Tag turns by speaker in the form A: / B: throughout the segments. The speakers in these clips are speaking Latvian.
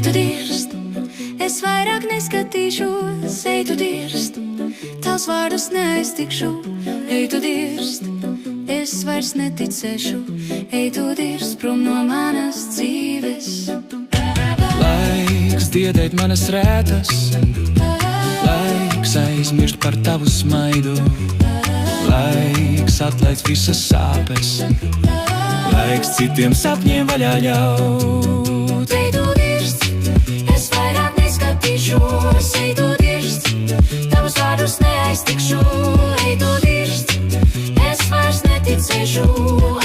A: tu dirst, es vairāk neskatīšos, ej tu dirst, tavs vārdus neaiztikšu, ej tu dirst, es vairs neticēšu, ej tu dirst prom no manas dzīves.
B: Laiks diedēt manas rētas, laiks aizmirst par tavu smaidu, laiks atlaist visas sāpes, laiks citiem sapņiem vaļā ļaut.
A: Ej tu dirst, es vairāk neskatīšos, ej tu dirst, tavus vārdus neaiztikšu, ej tu dirst, es vairs neticēšu,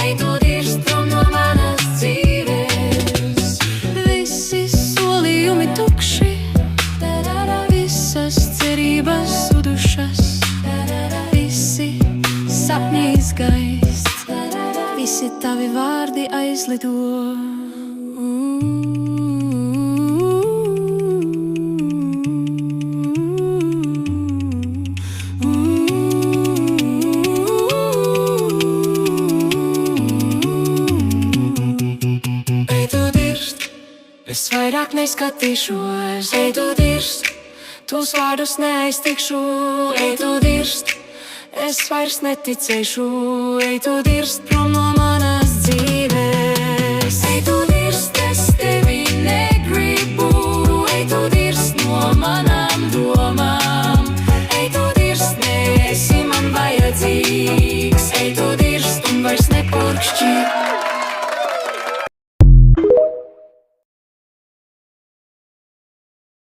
A: ej tu dirst prom no manas dzīves. Visi solījumi tukši, visas cerības zudušas, visi sapņi izgaist, visi tavi vārdi aizlido. Ej tu dirst, es vairāk neskatīšos, ej tu dirst, tos vārdus neaiztikšu, ej tu dirst, es vairs neticēšu, ej tu dirst prom no manas dzīves. Ej tu